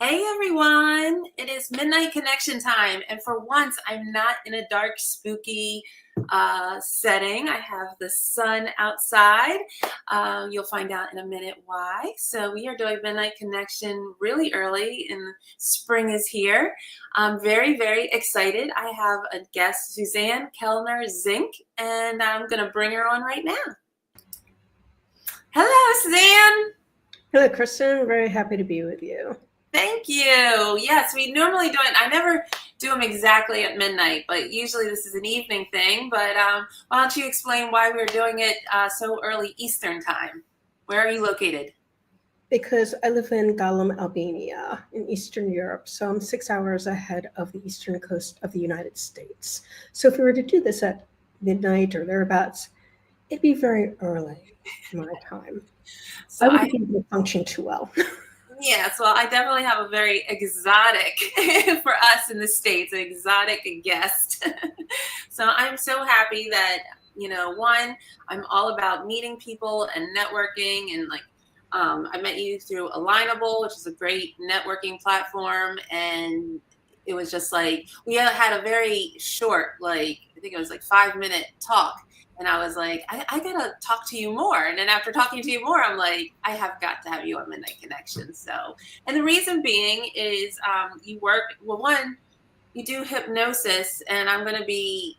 Hey everyone, it is midnight connection time, and for once I'm not in a dark, spooky setting. I have the sun outside. You'll find out in a minute why. So we are doing midnight connection really early, and spring is here. I'm very, very excited. I have a guest, Suzanne Kellner-Zinck, and I'm going to bring her on right now. Hello, Suzanne. Hello, Kristen. Very happy to be with you. Thank you. Yes, we normally do it. I never do them exactly at midnight, but usually this is an evening thing. But why don't you explain why we're doing it so early Eastern time? Where are you located? Because I live in Galem, Albania, in Eastern Europe, so I'm 6 hours ahead of the eastern coast of the United States. So if we were to do this at midnight or thereabouts, it'd be very early my time. So I wouldn't be able to function too well. Yes, well, I definitely have a very exotic, for us in the States, an exotic guest. So I'm so happy that, one, I'm all about meeting people and networking, and I met you through Alignable, which is a great networking platform. And it was just like, we had a very short, I think it was 5-minute talk. And I was like, I gotta talk to you more. And then after talking to you more, I'm like, I have got to have you on Midnight Connection. So, and the reason being is you work, well, one, you do hypnosis, and I'm gonna be,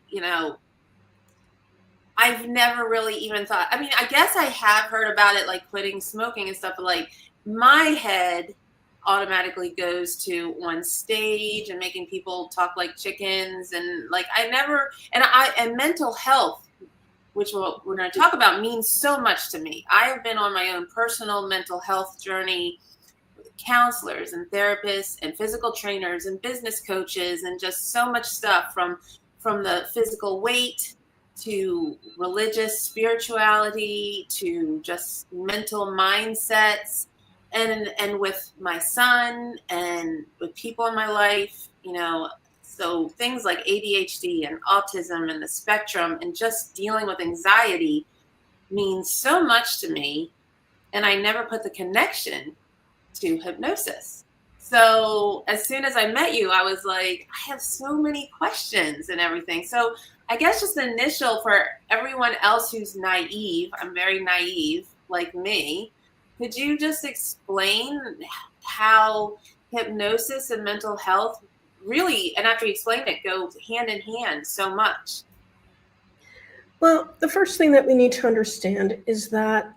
I've never really even thought, I mean, I guess I have heard about it, like quitting smoking and stuff, but my head automatically goes to on stage and making people talk like chickens. And and mental health, which we're going to talk about, means so much to me. I have been on my own personal mental health journey with counselors and therapists and physical trainers and business coaches, and just so much stuff from the physical weight to religious spirituality to just mental mindsets, and with my son and with people in my life, so things like ADHD and autism and the spectrum and just dealing with anxiety means so much to me. And I never put the connection to hypnosis. So as soon as I met you, I was like, I have so many questions and everything. So I guess just the initial, for everyone else who's naive, I'm very naive like me, could you just explain how hypnosis and mental health really, and after you explain it, go hand in hand so much? Well, the first thing that we need to understand is that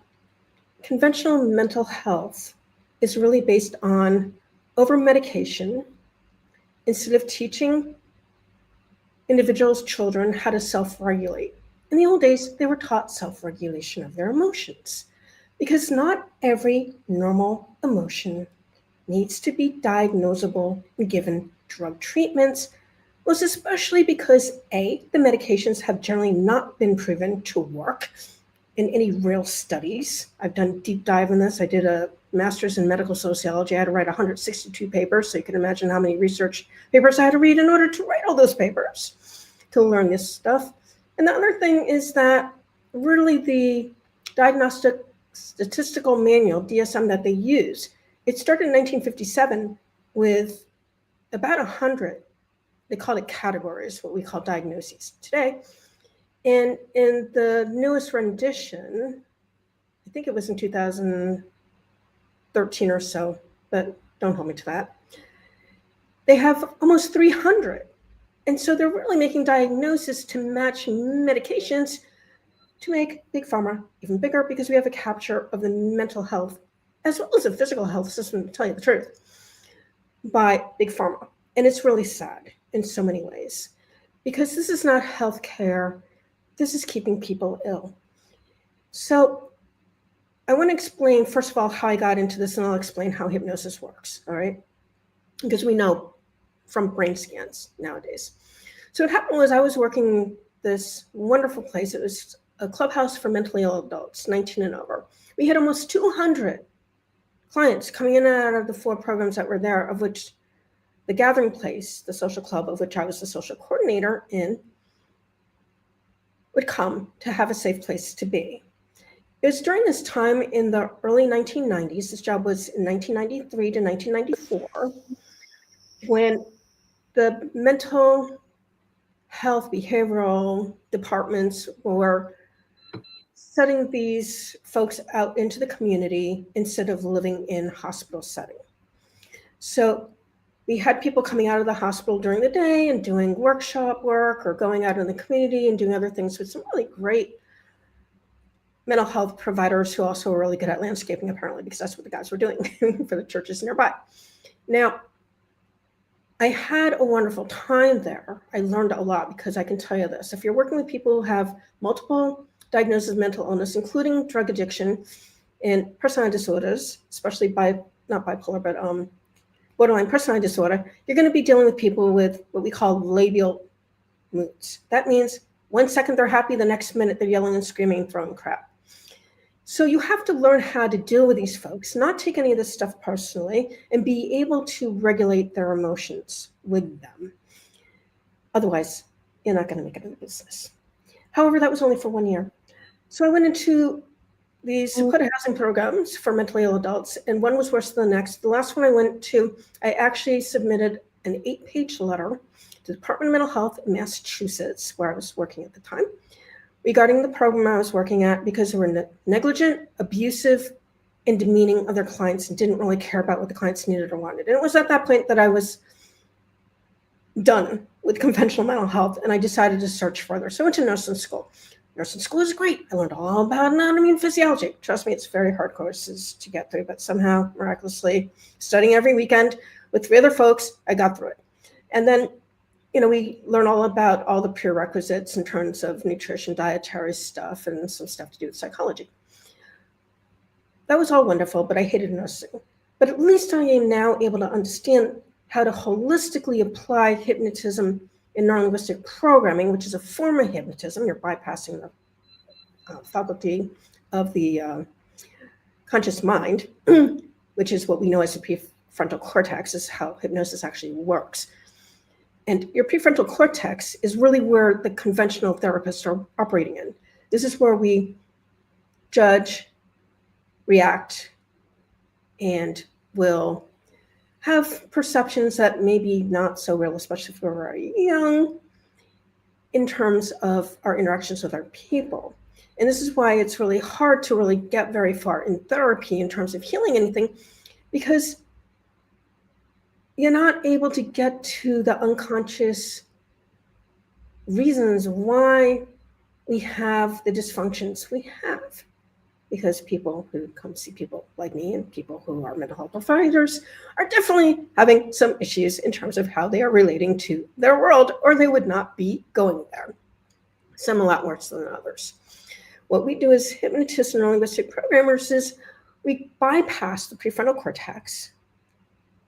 conventional mental health is really based on over-medication instead of teaching individuals, children, how to self-regulate. In the old days, they were taught self-regulation of their emotions because not every normal emotion needs to be diagnosable and given drug treatments, was especially because A, the medications have generally not been proven to work in any real studies. I've done deep dive in this. I did a master's in medical sociology. I had to write 162 papers, so you can imagine how many research papers I had to read in order to write all those papers to learn this stuff. And the other thing is that really the diagnostic statistical manual, DSM, that they use, it started in 1957 with about 100, they called it categories, what we call diagnoses today. And in the newest rendition, I think it was in 2013 or so, but don't hold me to that, they have almost 300. And so they're really making diagnoses to match medications to make Big Pharma even bigger, because we have a capture of the mental health as well as the physical health system, to tell you the truth, by Big Pharma. And it's really sad in so many ways, because this is not healthcare. This is keeping people ill. So I want to explain, first of all, how I got into this, and I'll explain how hypnosis works, all right? Because we know from brain scans nowadays. So what happened was I was working this wonderful place. It was a clubhouse for mentally ill adults, 19 and over. We had almost 200 clients coming in and out of the 4 programs that were there, of which the Gathering Place, the social club of which I was the social coordinator in, would come to have a safe place to be. It was during this time in the early 1990s. This job was in 1993 to 1994, when the mental health behavioral departments were setting these folks out into the community instead of living in hospital setting. So we had people coming out of the hospital during the day and doing workshop work or going out in the community and doing other things with some really great mental health providers who also were really good at landscaping, apparently, because that's what the guys were doing for the churches nearby. Now, I had a wonderful time there. I learned a lot, because I can tell you this. If you're working with people who have multiple diagnoses of mental illness, including drug addiction and personality disorders, especially not bipolar, but borderline personality disorder, you're going to be dealing with people with what we call labial moods. That means 1 second they're happy, the next minute they're yelling and screaming and throwing crap. So you have to learn how to deal with these folks, not take any of this stuff personally, and be able to regulate their emotions with them. Otherwise, you're not going to make it in the business. However, that was only for 1 year. So I went into these supported housing programs for mentally ill adults, and one was worse than the next. The last one I went to, I actually submitted an 8-page letter to the Department of Mental Health in Massachusetts, where I was working at the time, regarding the program I was working at, because they were negligent, abusive, and demeaning of their clients, and didn't really care about what the clients needed or wanted. And it was at that point that I was done with conventional mental health, and I decided to search further. So I went to nursing school. Nursing school is great. I learned all about anatomy and physiology. Trust me, it's very hard courses to get through, but somehow, miraculously, studying every weekend with 3 other folks, I got through it. And then, we learn all about all the prerequisites in terms of nutrition, dietary stuff, and some stuff to do with psychology. That was all wonderful, but I hated nursing. But at least I am now able to understand how to holistically apply hypnotism in neurolinguistic programming, which is a form of hypnotism. You're bypassing the faculty of the conscious mind, which is what we know as the prefrontal cortex, is how hypnosis actually works. And your prefrontal cortex is really where the conventional therapists are operating in. This is where we judge, react, and will have perceptions that may be not so real, especially if we're very young, in terms of our interactions with our people. And this is why it's really hard to really get very far in therapy in terms of healing anything, because you're not able to get to the unconscious reasons why we have the dysfunctions we have. Because people who come see people like me and people who are mental health providers are definitely having some issues in terms of how they are relating to their world, or they would not be going there. Some a lot worse than others. What we do as hypnotists and neurolinguistic programmers is we bypass the prefrontal cortex.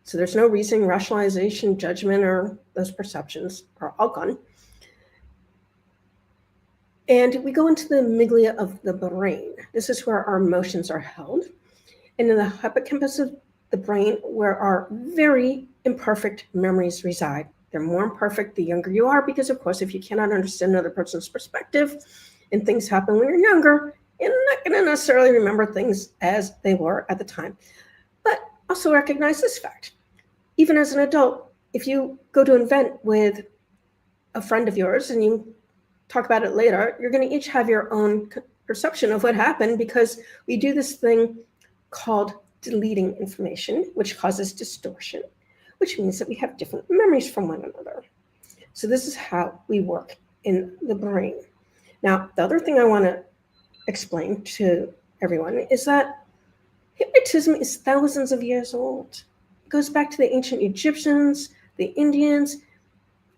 So there's no reasoning, rationalization, judgment, or those perceptions are all gone. And we go into the amygdala of the brain. This is where our emotions are held. And in the hippocampus of the brain, where our very imperfect memories reside. They're more imperfect the younger you are, because, of course, if you cannot understand another person's perspective and things happen when you're younger, you're not going to necessarily remember things as they were at the time. But also recognize this fact. Even as an adult, if you go to an event with a friend of yours and you talk about it later, you're going to each have your own perception of what happened, because we do this thing called deleting information, which causes distortion, which means that we have different memories from one another. So this is how we work in the brain. Now, the other thing I want to explain to everyone is that hypnotism is thousands of years old. It goes back to the ancient Egyptians, the Indians,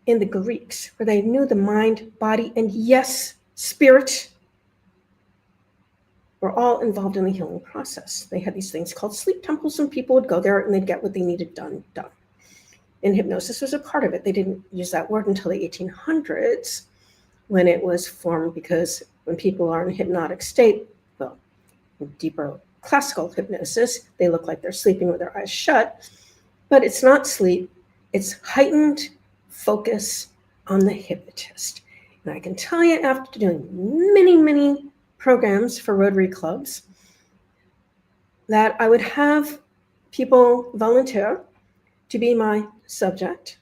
and the Greeks, where they knew the mind, body, and yes, spirit were all involved in the healing process. They had these things called sleep temples, and people would go there and they'd get what they needed done. And hypnosis was a part of it. They didn't use that word until the 1800s, when it was formed, because when people are in a hypnotic state, well, in deeper classical hypnosis, they look like they're sleeping with their eyes shut, but it's not sleep, it's heightened focus on the hypnotist. And I can tell you, after doing many, many programs for Rotary clubs that I would have people volunteer to be my subject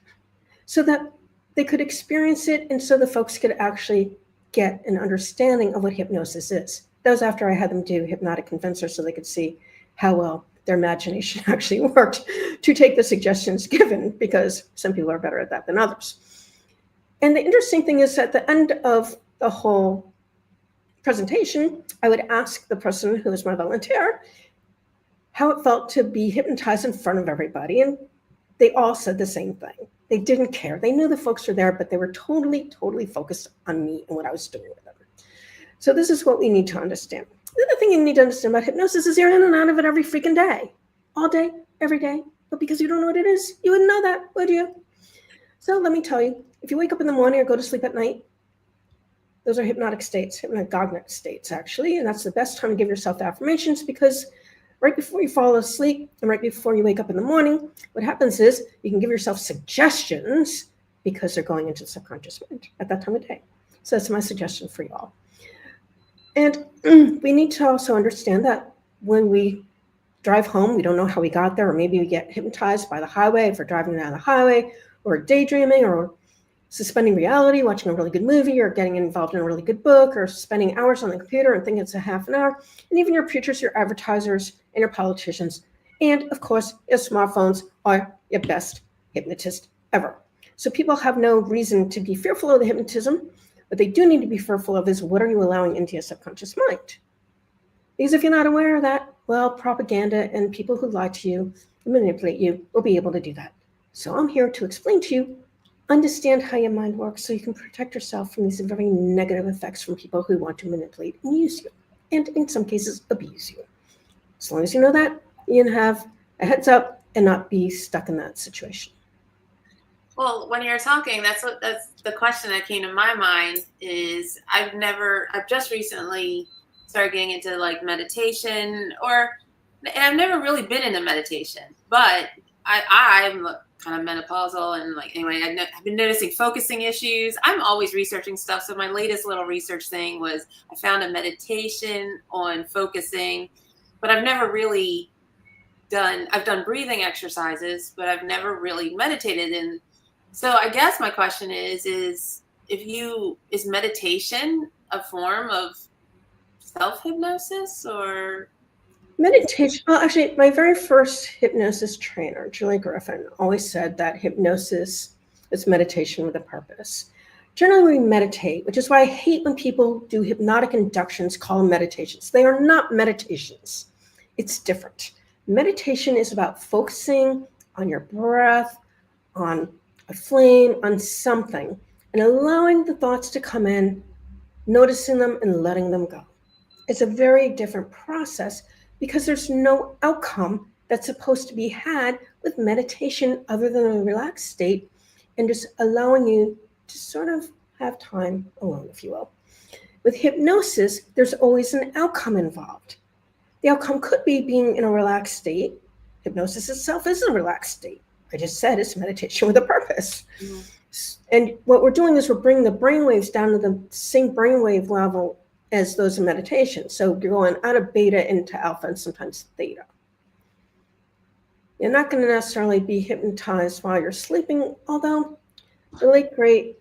so that they could experience it and so the folks could actually get an understanding of what hypnosis is. That was after I had them do hypnotic convincer so they could see how well their imagination actually worked to take the suggestions given, because some people are better at that than others. And the interesting thing is at the end of the whole presentation, I would ask the person who was my volunteer how it felt to be hypnotized in front of everybody. And they all said the same thing. They didn't care. They knew the folks were there, but they were totally focused on me and what I was doing with them. So this is what we need to understand. The other thing you need to understand about hypnosis is you're in and out of it every freaking day. All day, every day. But because you don't know what it is, you wouldn't know that, would you? So let me tell you, if you wake up in the morning or go to sleep at night, those are hypnotic states, hypnagogic states, actually. And that's the best time to give yourself affirmations, because right before you fall asleep and right before you wake up in the morning, what happens is you can give yourself suggestions because they're going into the subconscious mind at that time of day. So that's my suggestion for you all. And we need to also understand that when we drive home, we don't know how we got there, or maybe we get hypnotized by the highway if we're driving down the highway, or daydreaming, or suspending reality, watching a really good movie, or getting involved in a really good book, or spending hours on the computer and thinking it's a half an hour. And even your preachers, your advertisers, and your politicians, and of course, your smartphones are your best hypnotist ever. So people have no reason to be fearful of the hypnotism. What they do need to be fearful of is, what are you allowing into your subconscious mind? Because if you're not aware of that, well, propaganda and people who lie to you and manipulate you will be able to do that. So I'm here to explain to you, understand how your mind works so you can protect yourself from these very negative effects from people who want to manipulate and use you, and in some cases, abuse you. As long as you know that, you can have a heads up and not be stuck in that situation. Well, when you're talking, that's the question that came to my mind is I've just recently started getting into like meditation, and I've never really been into meditation, but I'm kind of menopausal, and like, anyway, I've been noticing focusing issues. I'm always researching stuff. So my latest little research thing was I found a meditation on focusing, but I've done breathing exercises, but I've never really meditated. And so I guess my question is meditation a form of self-hypnosis, or? Meditation, well, actually, my very first hypnosis trainer, Julie Griffin, always said that hypnosis is meditation with a purpose. Generally, we meditate, which is why I hate when people do hypnotic inductions, call them meditations. They are not meditations. It's different. Meditation is about focusing on your breath, on a flame, on something, and allowing the thoughts to come in, noticing them and letting them go. It's a very different process because there's no outcome that's supposed to be had with meditation other than a relaxed state and just allowing you to sort of have time alone, if you will. With hypnosis, there's always an outcome involved. The outcome could be being in a relaxed state. Hypnosis itself is a relaxed state. I just said it's meditation with a purpose. Mm-hmm. And what we're doing is we're bringing the brainwaves down to the same brainwave level as those in meditation. So you're going out of beta into alpha and sometimes theta. You're not going to necessarily be hypnotized while you're sleeping, although the late, great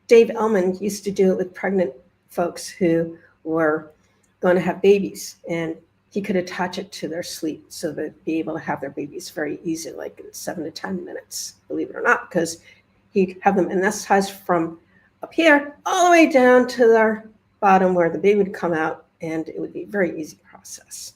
Dave Ellman used to do it with pregnant folks who were going to have babies, and he could attach it to their sleep so they'd be able to have their babies very easy, like in 7 to 10 minutes, believe it or not, because he'd have them anesthetized from up here all the way down to their bottom where the baby would come out, and it would be a very easy process.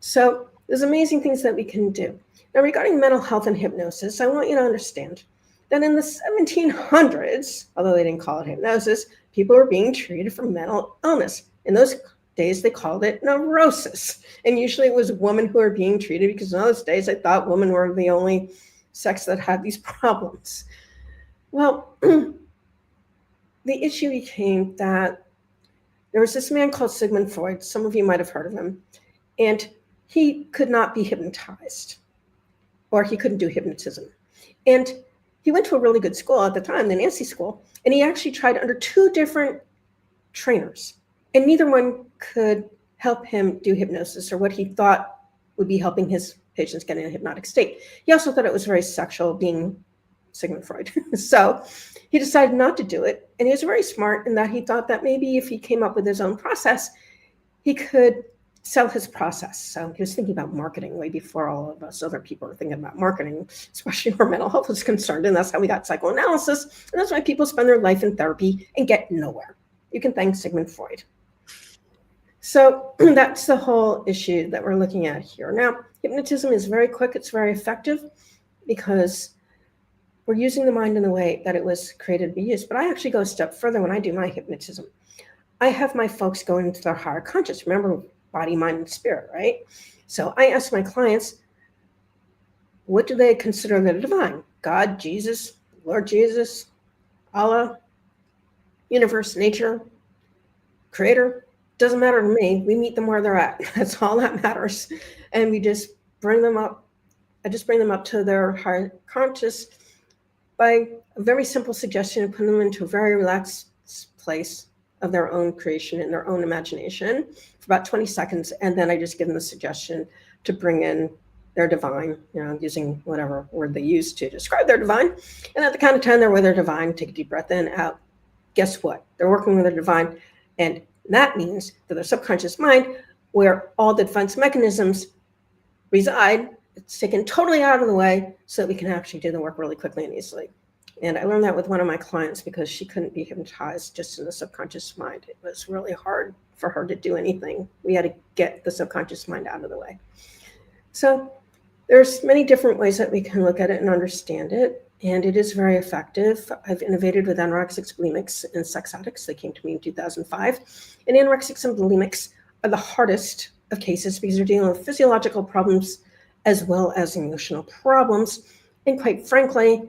So there's amazing things that we can do. Now, regarding mental health and hypnosis, I want you to understand that in the 1700s, although they didn't call it hypnosis, people were being treated for mental illness. In those days, they called it neurosis. And usually it was women who were being treated because in those days, I thought women were the only sex that had these problems. Well, the issue became that there was this man called Sigmund Freud. Some of you might have heard of him. And he could not be hypnotized, or he couldn't do hypnotism. And he went to a really good school at the time, the Nancy School, and he actually tried under 2 different trainers. And neither one could help him do hypnosis or what he thought would be helping his patients get in a hypnotic state. He also thought it was very sexual, being Sigmund Freud. So he decided not to do it. And he was very smart in that he thought that maybe if he came up with his own process, he could sell his process. So he was thinking about marketing way before all of us other people were thinking about marketing, especially where mental health was concerned. And that's how we got psychoanalysis. And that's why people spend their life in therapy and get nowhere. You can thank Sigmund Freud. So that's the whole issue that we're looking at here. Now, hypnotism is very quick. It's very effective because we're using the mind in the way that it was created to be used. But I actually go a step further when I do my hypnotism. I have my folks go into their higher conscious. Remember, body, mind, and spirit, right? So I ask my clients, what do they consider the divine? God, Jesus, Lord Jesus, Allah, universe, nature, creator? Doesn't matter to me. We meet them where they're at. That's all that matters. And we just bring them up. I just bring them up to their higher conscious by a very simple suggestion and put them into a very relaxed place of their own creation and their own imagination for about 20 seconds. And then I just give them the suggestion to bring in their divine, using whatever word they use to describe their divine. And at the count of 10, they're with their divine. Take a deep breath in, out. Guess what? They're working with their divine. And that means that their subconscious mind, where all the defense mechanisms reside, it's taken totally out of the way so that we can actually do the work really quickly and easily. And I learned that with one of my clients because she couldn't be hypnotized just in the subconscious mind. It was really hard for her to do anything. We had to get the subconscious mind out of the way. So there's many different ways that we can look at it and understand it. And it is very effective. I've innovated with anorexics, bulimics, and sex addicts. They came to me in 2005. And anorexics and bulimics are the hardest of cases because they're dealing with physiological problems as well as emotional problems. And quite frankly,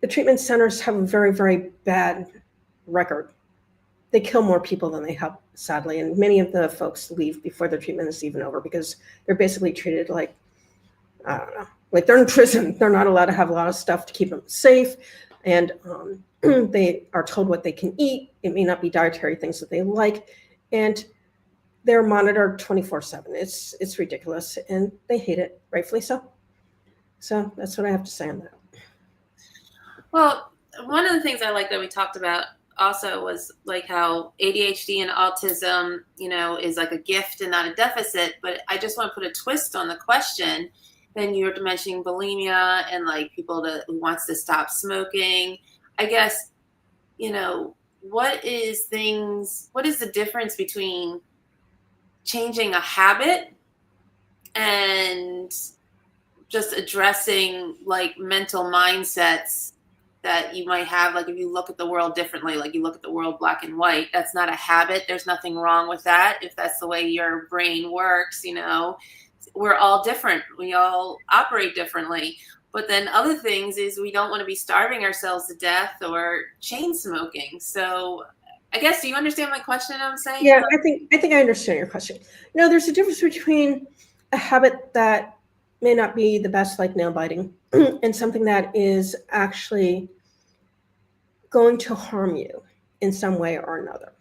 the treatment centers have a very, very bad record. They kill more people than they help, sadly. And many of the folks leave before their treatment is even over because they're basically treated like, I don't know, like they're in prison. They're not allowed to have a lot of stuff to keep them safe. And they are told what they can eat. It may not be dietary things that they like. And they're monitored 24/7. It's ridiculous. And they hate it, rightfully so. So that's what I have to say on that. Well, one of the things I like that we talked about also was like how ADHD and autism, is like a gift and not a deficit. But I just want to put a twist on the question. Then you were mentioning bulimia and like people who wants to stop smoking. I guess, what is the difference between changing a habit and just addressing like mental mindsets that you might have? Like if you look at the world differently, like you look at the world black and white, that's not a habit. There's nothing wrong with that. If that's the way your brain works, we're all different. We all operate differently. But then other things is we don't want to be starving ourselves to death or chain smoking. So I guess, do you understand my question I'm saying? Yeah, I think I understand your question. There's a difference between a habit that may not be the best, like nail biting, and something that is actually going to harm you in some way or another.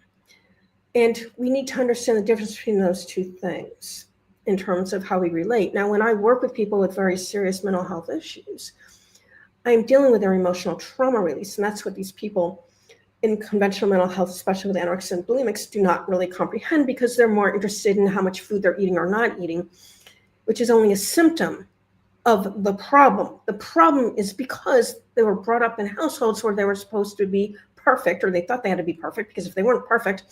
And we need to understand the difference between those two things in terms of how we relate. Now, when I work with people with very serious mental health issues, I'm dealing with their emotional trauma release. And that's what these people in conventional mental health, especially with anorexics and bulimics, do not really comprehend because they're more interested in how much food they're eating or not eating, which is only a symptom of the problem. The problem is because they were brought up in households where they were supposed to be perfect, or they thought they had to be perfect, because if they weren't perfect,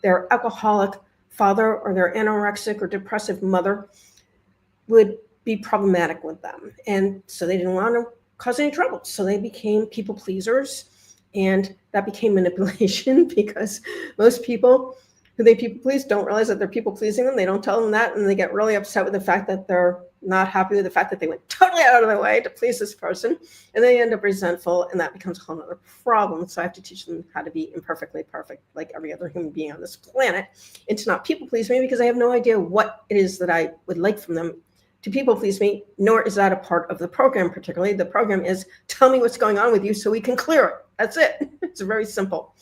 their alcoholic father or their anorexic or depressive mother would be problematic with them. And so they didn't want to cause any trouble. So they became people pleasers, and that became manipulation because most people who they people please don't realize that they're people pleasing them. They don't tell them that, and they get really upset with the fact that they're not happy with the fact that they went totally out of their way to please this person, and they end up resentful, and that becomes a whole other problem. So I have to teach them how to be imperfectly perfect like every other human being on this planet, and to not people please me because I have no idea what it is that I would like from them to people please me, nor is that a part of the program particularly. The program is tell me what's going on with you so we can clear it. That's it. It's very simple.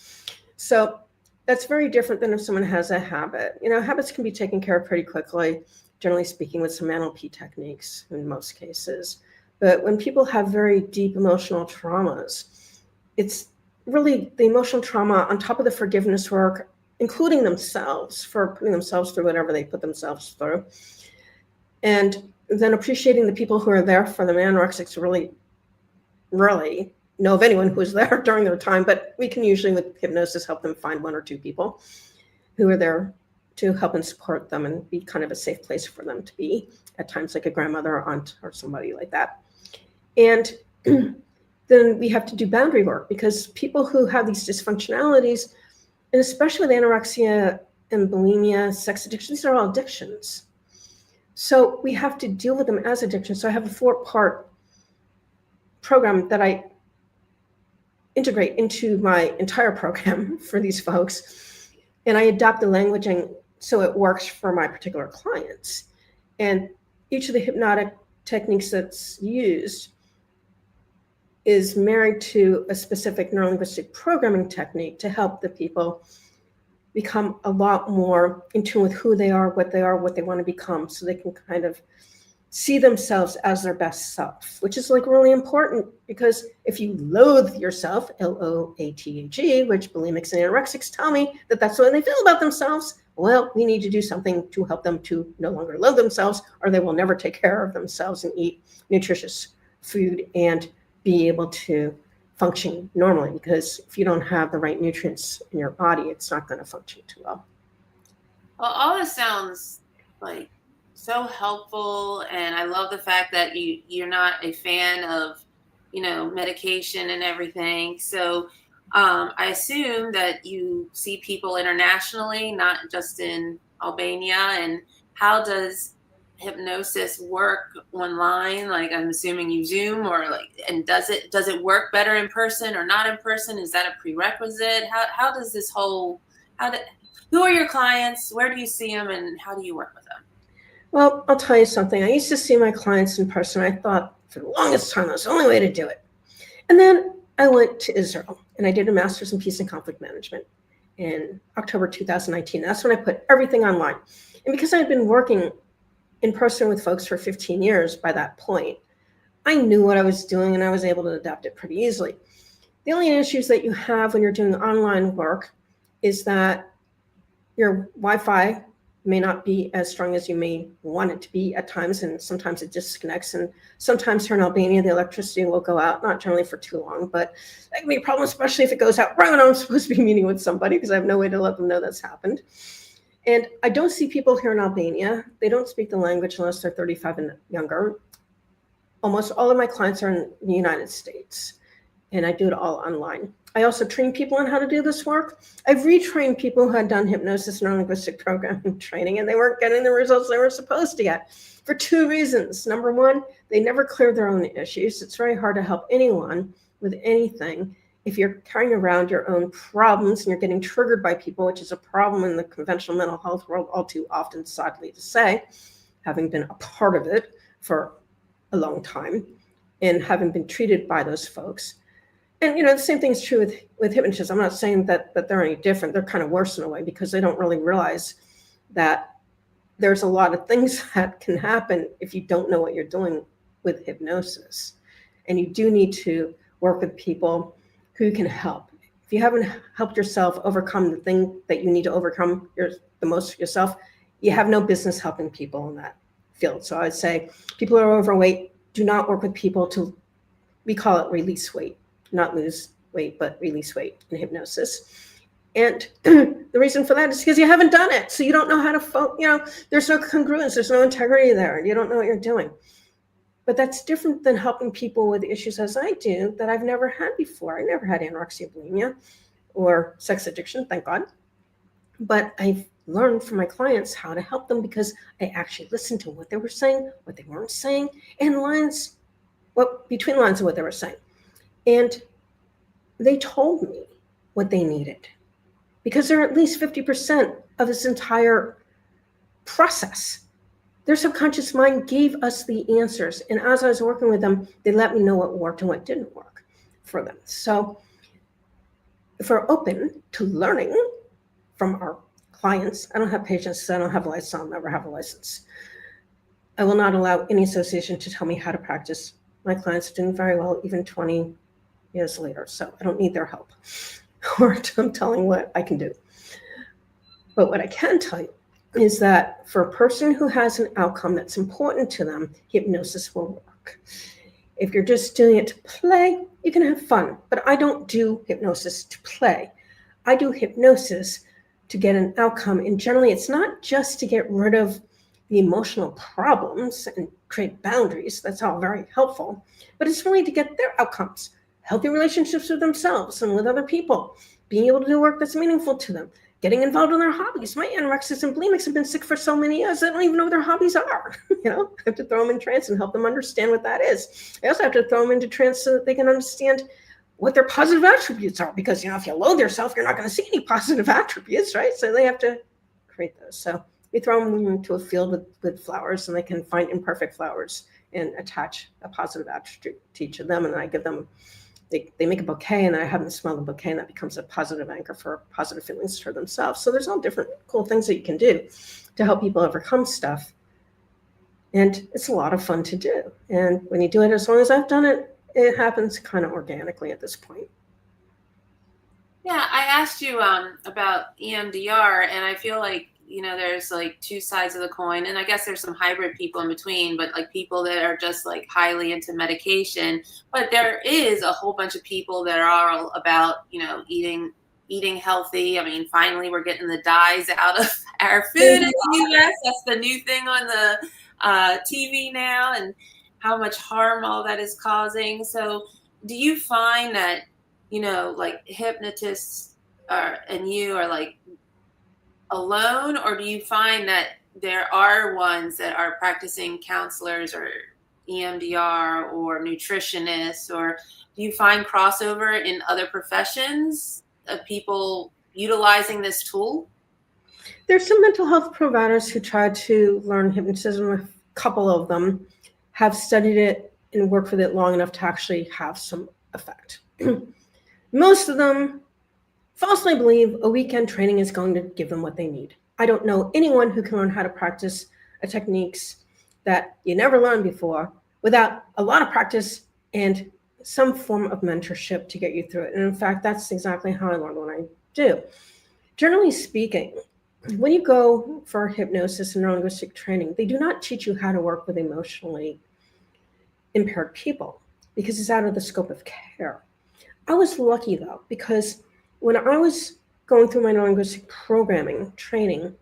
So That's very different than if someone has a habit. Habits can be taken care of pretty quickly, generally speaking, with some NLP techniques in most cases. But when people have very deep emotional traumas, it's really the emotional trauma on top of the forgiveness work, including themselves for putting themselves through whatever they put themselves through. And then appreciating the people who are there for them. Anorexics really know of anyone who was there during their time, but we can usually, with hypnosis, help them find one or two people who are there to help and support them and be kind of a safe place for them to be at times, like a grandmother or aunt or somebody like that. And then we have to do boundary work, because people who have these dysfunctionalities, and especially with anorexia and bulimia, sex addiction, these are all addictions. So we have to deal with them as addictions. So I have a 4-part program that I integrate into my entire program for these folks. And I adapt the languaging so it works for my particular clients. And each of the hypnotic techniques that's used is married to a specific neurolinguistic programming technique to help the people become a lot more in tune with who they are, what they want to become, so they can kind of see themselves as their best self, which is like really important, because if you loathe yourself, LOATHE, which bulimics and anorexics tell me that that's what they feel about themselves, well, we need to do something to help them to no longer loathe themselves, or they will never take care of themselves and eat nutritious food and be able to function normally, because if you don't have the right nutrients in your body, it's not going to function too well. Well, all this sounds like so helpful, and I love the fact that you're not a fan of, medication and everything. So I assume that you see people internationally, not just in Albania. And how does hypnosis work online? Like, I'm assuming you Zoom, or and does it work better in person or not in person? Is that a prerequisite? How does this whole who are your clients? Where do you see them, and how do you work with them? Well, I'll tell you something. I used to see my clients in person. I thought for the longest time that's the only way to do it. And then I went to Israel and I did a master's in peace and conflict management in October 2019. That's when I put everything online. And because I had been working in person with folks for 15 years by that point, I knew what I was doing and I was able to adapt it pretty easily. The only issues that you have when you're doing online work is that your Wi-Fi may not be as strong as you may want it to be at times, and sometimes it disconnects. And sometimes here in Albania, the electricity will go out, not generally for too long, but that can be a problem, especially if it goes out right when I'm supposed to be meeting with somebody, because I have no way to let them know that's happened. And I don't see people here in Albania. They don't speak the language unless they're 35 and younger. Almost all of my clients are in the United States, and I do it all online. I also train people on how to do this work. I've retrained people who had done hypnosis neurolinguistic programming training, and they weren't getting the results they were supposed to get for 2 reasons. Number one, they never cleared their own issues. It's very hard to help anyone with anything if you're carrying around your own problems and you're getting triggered by people, which is a problem in the conventional mental health world all too often, sadly to say, having been a part of it for a long time and having been treated by those folks. And the same thing is true with hypnotists. I'm not saying that they're any different. They're kind of worse in a way, because they don't really realize that there's a lot of things that can happen if you don't know what you're doing with hypnosis. And you do need to work with people who can help. If you haven't helped yourself overcome the thing that you need to overcome the most yourself, you have no business helping people in that field. So I would say people who are overweight, do not work with people we call it release weight. Not lose weight, but release weight in hypnosis. And the reason for that is because you haven't done it. So you don't know how to, there's no congruence, there's no integrity there. You don't know what you're doing. But that's different than helping people with issues as I do that I've never had before. I never had anorexia, bulimia, or sex addiction, thank God. But I've learned from my clients how to help them, because I actually listened to what they were saying, what they weren't saying, and between lines of what they were saying. And they told me what they needed, because they're at least 50% of this entire process. Their subconscious mind gave us the answers. And as I was working with them, they let me know what worked and what didn't work for them. So if we're open to learning, from our clients. I don't have patients because I don't have a license. I'll never have a license. I will not allow any association to tell me how to practice. My clients are doing very well, even 20 years later, so I don't need their help or them telling what I can do. But what I can tell you is that for a person who has an outcome that's important to them, hypnosis will work. If you're just doing it to play, you can have fun. But I don't do hypnosis to play. I do hypnosis to get an outcome. And generally, it's not just to get rid of the emotional problems and create boundaries. That's all very helpful. But it's really to get their outcomes, healthy relationships with themselves and with other people, being able to do work that's meaningful to them, getting involved in their hobbies. My anorexics and bulimics have been sick for so many years, they don't even know what their hobbies are. I have to throw them in trance and help them understand what that is. I also have to throw them into trance so that they can understand what their positive attributes are, because if you loathe yourself, you're not going to see any positive attributes, right? So they have to create those. So we throw them into a field with flowers, and they can find imperfect flowers and attach a positive attribute to each of them. And I give them, they make a bouquet, and I have them smell the bouquet, and that becomes a positive anchor for positive feelings for themselves. So there's all different cool things that you can do to help people overcome stuff. And it's a lot of fun to do. And when you do it, as long as I've done it, it happens kind of organically at this point. Yeah, I asked you about EMDR, and I feel like there's like two sides of the coin, and I guess there's some hybrid people in between, but like people that are just like highly into medication. But there is a whole bunch of people that are all about eating healthy. I mean, finally we're getting the dyes out of our food in the US. That's the new thing on the TV now, and how much harm all that is causing. So do you find that like hypnotists and you are like alone, or do you find that there are ones that are practicing counselors or EMDR or nutritionists, or do you find crossover in other professions of people utilizing this tool? There's some mental health providers who try to learn hypnotism. A couple of them have studied it and worked with it long enough to actually have some effect. Most of them falsely believe a weekend training is going to give them what they need. I don't know anyone who can learn how to practice techniques that you never learned before without a lot of practice and some form of mentorship to get you through it. And in fact, that's exactly how I learn what I do. Generally speaking, when you go for hypnosis and neurolinguistic training, they do not teach you how to work with emotionally impaired people because it's out of the scope of care. I was lucky though, because when I was going through my neurolinguistic programming training,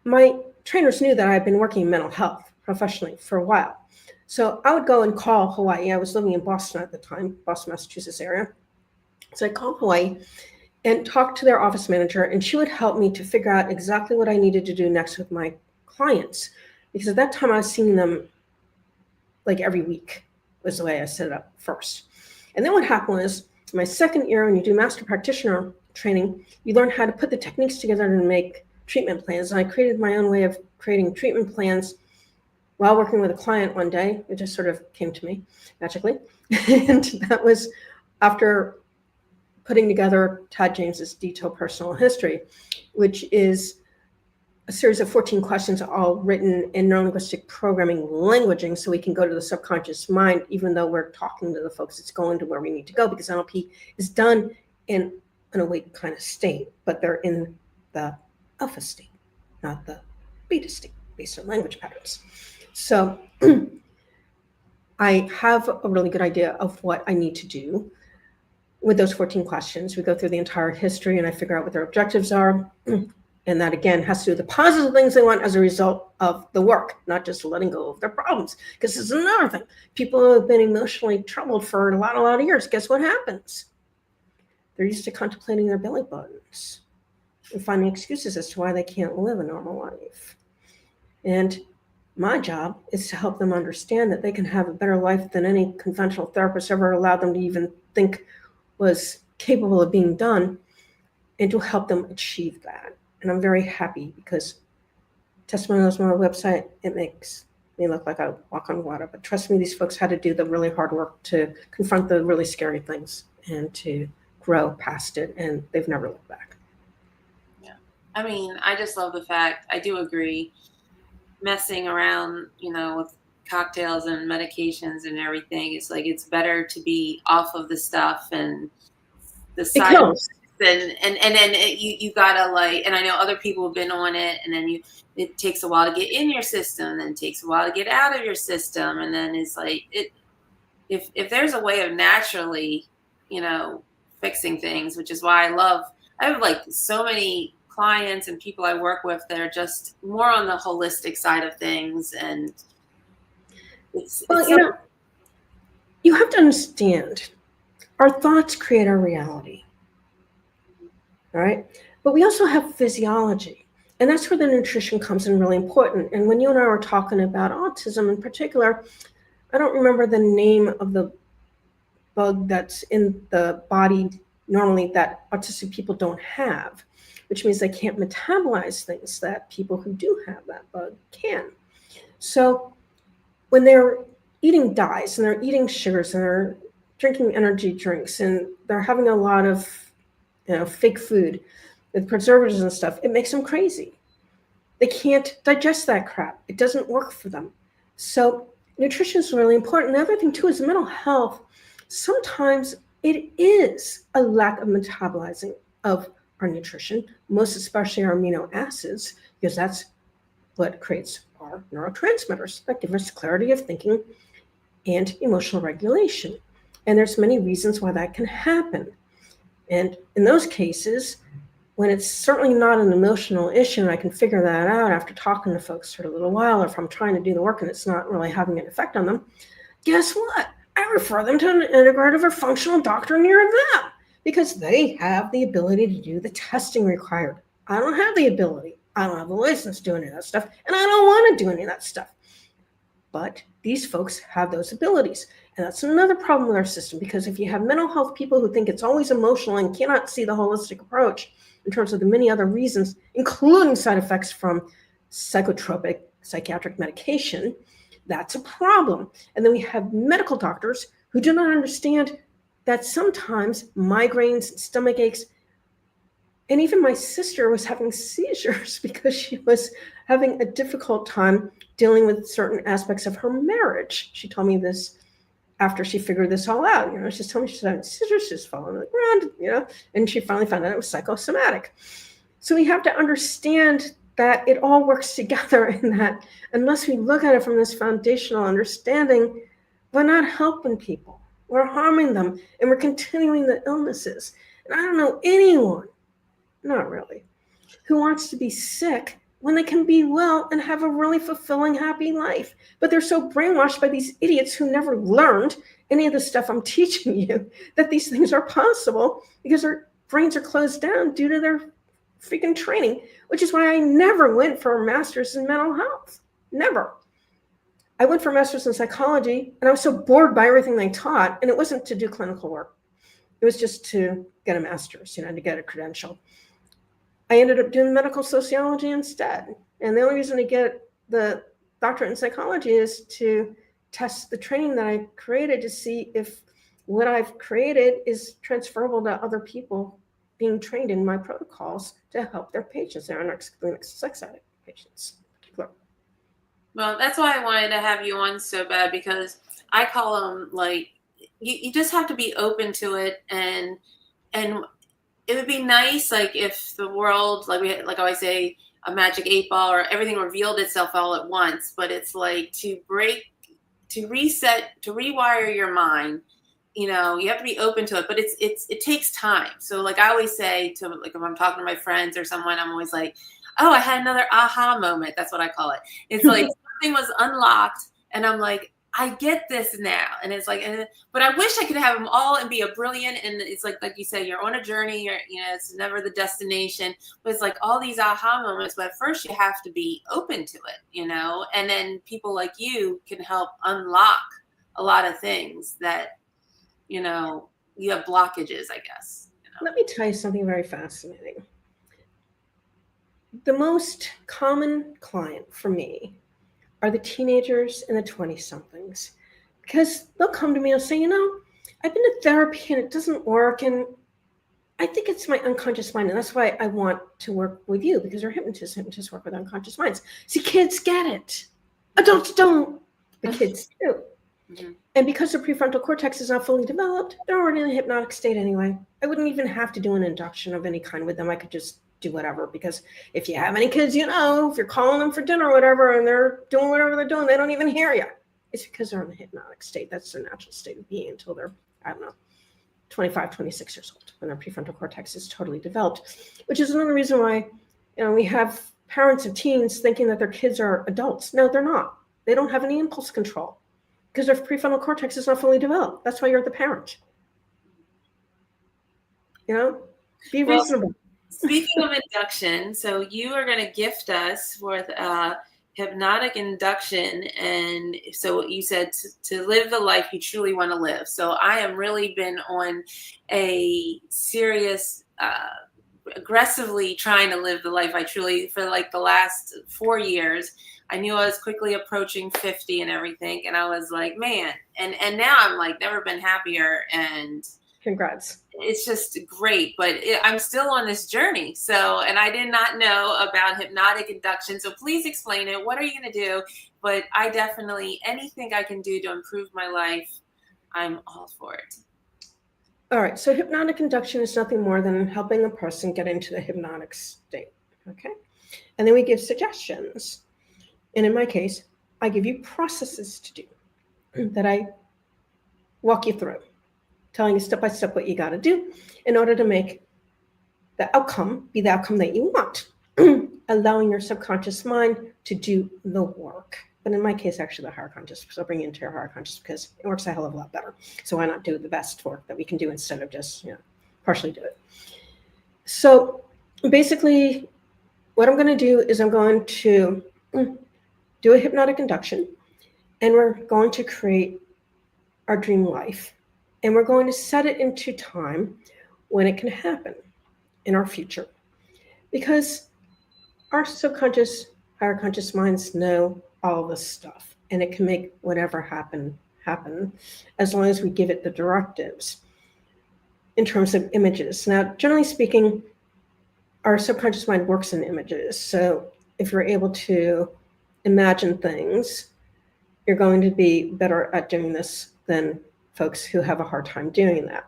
my trainers knew that I had been working in mental health professionally for a while. So I would go and call Hawaii. I was living in Boston at the time, Boston, Massachusetts area. So I'd call Hawaii and talk to their office manager, and she would help me to figure out exactly what I needed to do next with my clients. Because at that time I was seeing them like every week was the way I set it up first. And then what happened was, my second year, when you do master practitioner training, you learn how to put the techniques together to make treatment plans. And I created my own way of creating treatment plans while working with a client one day. It just sort of came to me magically. And that was after putting together Todd James's detailed personal history, which is a series of 14 questions all written in neurolinguistic programming languaging, so we can go to the subconscious mind, even though we're talking to the folks, it's going to where we need to go, because NLP is done in an awake kind of state, but they're in the alpha state, not the beta state, based on language patterns. So I have a really good idea of what I need to do with those 14 questions. We go through the entire history and I figure out what their objectives are. And that, again, has to do with the positive things they want as a result of the work, not just letting go of their problems. Because this is another thing. People who have been emotionally troubled for a lot of years, guess what happens? They're used to contemplating their belly buttons and finding excuses as to why they can't live a normal life. And my job is to help them understand that they can have a better life than any conventional therapist ever allowed them to even think was capable of being done, and to help them achieve that. And I'm very happy, because testimonials on my website, it makes me look like I walk on water. But trust me, these folks had to do the really hard work to confront the really scary things and to grow past it. And they've never looked back. I mean, I just love the fact, I do agree, messing around, with cocktails and medications and everything. It's like it's better to be off of the stuff and the It side kills. and then you gotta like, and I know other people have been on it, and then it takes a while to get in your system, then it takes a while to get out of your system, and then it's like it if there's a way of naturally, you know, fixing things, which is why I have like so many clients and people I work with that are just more on the holistic side of things, and Well, it's so you have to understand our thoughts create our reality, all right? But we also have physiology. And that's where the nutrition comes in really important. And when you and I were talking about autism in particular, I don't remember the name of the bug that's in the body normally that autistic people don't have, which means they can't metabolize things that people who do have that bug can. So when they're eating dyes and they're eating sugars and they're drinking energy drinks and they're having a lot of fake food with preservatives and stuff, it makes them crazy. They can't digest that crap. It doesn't work for them. So nutrition is really important. The other thing too is mental health. Sometimes it is a lack of metabolizing of our nutrition, most especially our amino acids, because that's what creates our neurotransmitters that give us clarity of thinking and emotional regulation. And there's many reasons why that can happen. And in those cases, when it's certainly not an emotional issue, and I can figure that out after talking to folks for a little while, or if I'm trying to do the work and it's not really having an effect on them, guess what? I refer them to an integrative or functional doctor near them because they have the ability to do the testing required. I don't have the ability. I don't have the license to do any of that stuff, and I don't want to do any of that stuff. But these folks have those abilities. And that's another problem with our system, because if you have mental health people who think it's always emotional and cannot see the holistic approach in terms of the many other reasons, including side effects from psychotropic psychiatric medication, that's a problem. And then we have medical doctors who do not understand that sometimes migraines, stomach aches, and even my sister was having seizures because she was having a difficult time dealing with certain aspects of her marriage. She told me this after she figured this all out. She's telling me she's having seizures, she's falling on the ground, and she finally found out it was psychosomatic. So we have to understand that it all works together, and that unless we look at it from this foundational understanding, we're not helping people. We're harming them, and we're continuing the illnesses. And I don't know anyone, not really, who wants to be sick when they can be well and have a really fulfilling, happy life. But they're so brainwashed by these idiots who never learned any of the stuff I'm teaching you, that these things are possible because their brains are closed down due to their freaking training, which is why I never went for a master's in mental health. Never. I went for a master's in psychology, and I was so bored by everything they taught, and it wasn't to do clinical work. It was just to get a master's, to get a credential. I ended up doing medical sociology instead. And the only reason to get the doctorate in psychology is to test the training that I created to see if what I've created is transferable to other people being trained in my protocols to help their patients, their anorexic sex addict patients in particular. Well, that's why I wanted to have you on so bad, because I call them like you just have to be open to it, and it would be nice, like if the world, like I always say, a magic 8 ball, or everything revealed itself all at once. But it's like to reset, to rewire your mind. You have to be open to it, but it takes time. So like I always say to, like, if I'm talking to my friends or someone, I'm always like, oh, I had another aha moment. That's what I call it. It's like something was unlocked, and I'm like, I get this now. And it's like, but I wish I could have them all and be a brilliant. And it's like you say, you're on a journey. It's never the destination, but it's like all these aha moments. But first you have to be open to it, and then people like you can help unlock a lot of things that, you have blockages, I guess. Let me tell you something very fascinating. The most common client for me are the teenagers and the 20-somethings, because they'll come to me and say, I've been to therapy and it doesn't work. And I think it's my unconscious mind, and that's why I want to work with you, because you're hypnotists. Hypnotists work with unconscious minds. See, kids get it. Adults don't, but kids do. Mm-hmm. And because the prefrontal cortex is not fully developed, they're already in a hypnotic state anyway. I wouldn't even have to do an induction of any kind with them. I could just do whatever, because if you have any kids, you know, if you're calling them for dinner or whatever, and they're doing whatever they're doing, they don't even hear you. It's because they're in the hypnotic state. That's their natural state of being until they're, I don't know, 25, 26 years old, when their prefrontal cortex is totally developed, which is another reason why, you know, we have parents of teens thinking that their kids are adults. No, they're not. They don't have any impulse control because their prefrontal cortex is not fully developed. That's why you're the parent. You know, be reasonable. Speaking of induction, so you are going to gift us with hypnotic induction, and so you said to live the life you truly want to live. So I am really been on a serious, aggressively trying to live the life I truly, for like the last 4 years. I knew I was quickly approaching 50 and everything, and I was like, man, and now I'm like never been happier, and congrats. It's just great, but I'm still on this journey. So, and I did not know about hypnotic induction. So please explain it. What are you going to do? But I definitely, anything I can do to improve my life, I'm all for it. All right. So hypnotic induction is nothing more than helping a person get into the hypnotic state. Okay. And then we give suggestions. And in my case, I give you processes to do that I walk you through, telling you step by step what you got to do in order to make the outcome be the outcome that you want, allowing your subconscious mind to do the work. But in my case, actually the higher conscious, so I'll bring you into your higher conscious because it works a hell of a lot better. So why not do the best work that we can do instead of just, you know, partially do it. So basically what I'm going to do is I'm going to do a hypnotic induction, and we're going to create our dream life. And we're going to set it into time when it can happen in our future. Because our subconscious, higher conscious minds know all this stuff, and it can make whatever happen as long as we give it the directives in terms of images. Now, generally speaking, our subconscious mind works in images. So if you're able to imagine things, you're going to be better at doing this than folks who have a hard time doing that.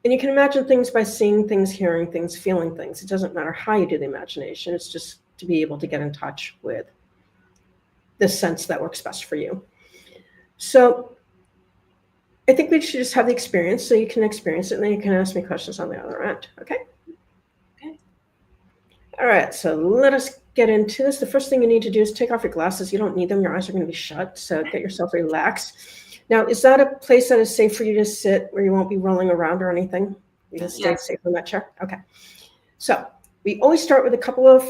And you can imagine things by seeing things, hearing things, feeling things. It doesn't matter how you do the imagination. It's just to be able to get in touch with the sense that works best for you. So I think we should just have the experience so you can experience it, and then you can ask me questions on the other end. Okay? Okay. All right, so let us get into this. The first thing you need to do is take off your glasses. You don't need them. Your eyes are going to be shut, so get yourself relaxed. Now, is that a place that is safe for you to sit where you won't be rolling around or anything? You just stay safe in that chair? Okay. So we always start with a couple of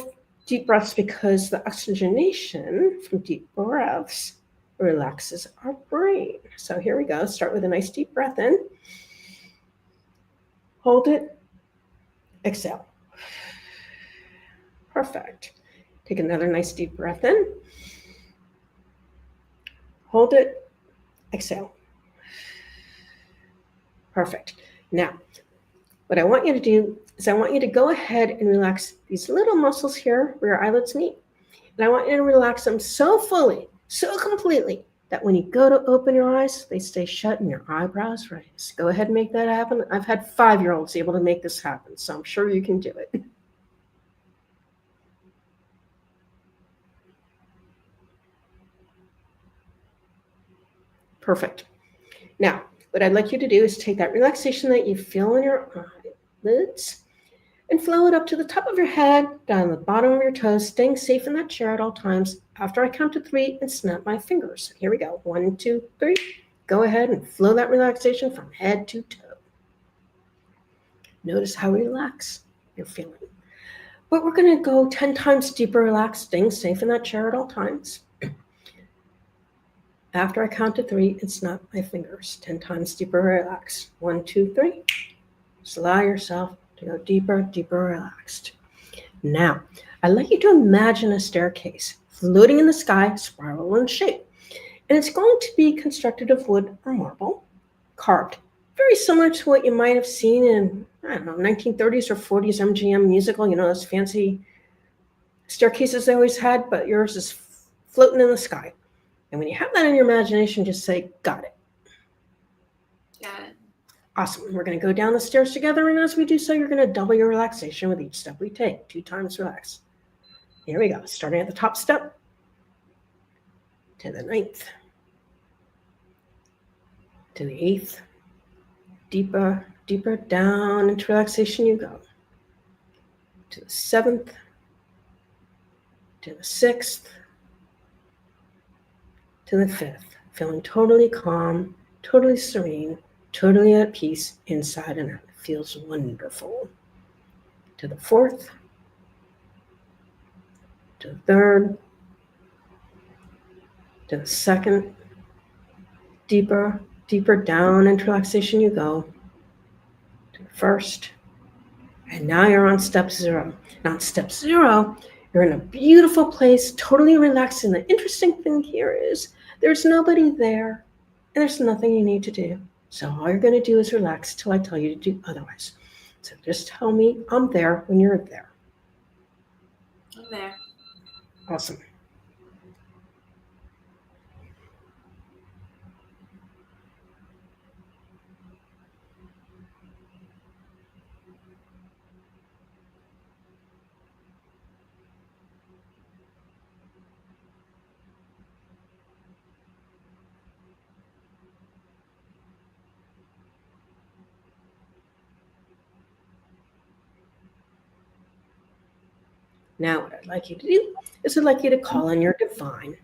deep breaths because the oxygenation from deep breaths relaxes our brain. So here we go. Start with a nice deep breath in. Hold it. Exhale. Perfect. Take another nice deep breath in. Hold it. Exhale. Perfect. Now, what I want you to do is I want you to go ahead and relax these little muscles here where your eyelids meet. And I want you to relax them so fully, so completely, that when you go to open your eyes, they stay shut and your eyebrows raise. Go ahead and make that happen. I've had 5-year-olds able to make this happen, so I'm sure you can do it. Perfect. Now, what I'd like you to do is take that relaxation that you feel in your eyelids and flow it up to the top of your head, down the bottom of your toes, staying safe in that chair at all times. After I count to 3 and snap my fingers. Here we go. 1, 2, 3. Go ahead and flow that relaxation from head to toe. Notice how relaxed you're feeling. But we're going to go 10 times deeper relaxed, staying safe in that chair at all times. After I count to 3 and snap my fingers, 10 times deeper relaxed. 1, 2, 3. Just allow yourself to go deeper, deeper relaxed. Now, I'd like you to imagine a staircase floating in the sky, spiral in shape. And it's going to be constructed of wood or marble, carved, very similar to what you might have seen in I don't know, 1930s or 40s MGM musical, those fancy staircases they always had, but yours is floating in the sky. And when you have that in your imagination, just say, got it. Got it. Awesome. We're going to go down the stairs together, and as we do so, you're going to double your relaxation with each step we take. 2 times relax. Here we go. Starting at the top step to the 9th, to the 8th. Deeper, deeper down into relaxation you go. To the 7th, to the 6th, to the 5th. Feeling totally calm, totally serene, totally at peace inside and out. It feels wonderful. To the 4th, to the 3rd, to the 2nd. Deeper, deeper down into relaxation you go. To the 1st. And now you're on step 0. Now on step 0, you're in a beautiful place, totally relaxed. And the interesting thing here is there's nobody there and there's nothing you need to do. So all you're going to do is relax till I tell you to do otherwise. So just tell me I'm there when you're there. I'm there. Awesome. Now what I'd like you to do is I'd like you to call on your divine.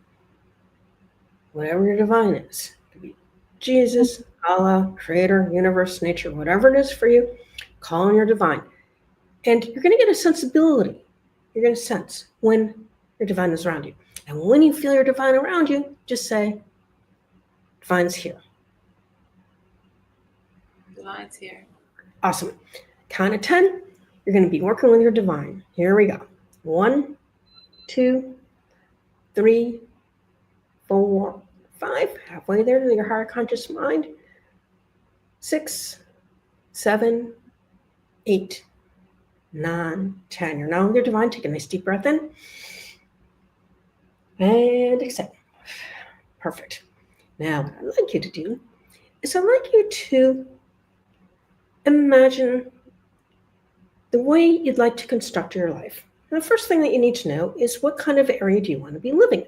Whatever your divine is. It could be Jesus, Allah, Creator, universe, nature, whatever it is for you, call on your divine. And you're going to get a sensibility. You're going to sense when your divine is around you. And when you feel your divine around you, just say, divine's here. Divine's here. Awesome. Count of 10, you're going to be working with your divine. Here we go. 1, 2, 3, 4, 5. Halfway there to your higher conscious mind. 6, 7, 8, 9, 10. You're now with your divine. Take a nice deep breath in. And exhale. Perfect. Now, what I'd like you to do is I'd like you to imagine the way you'd like to construct your life. And the first thing that you need to know is what kind of area do you want to be living in?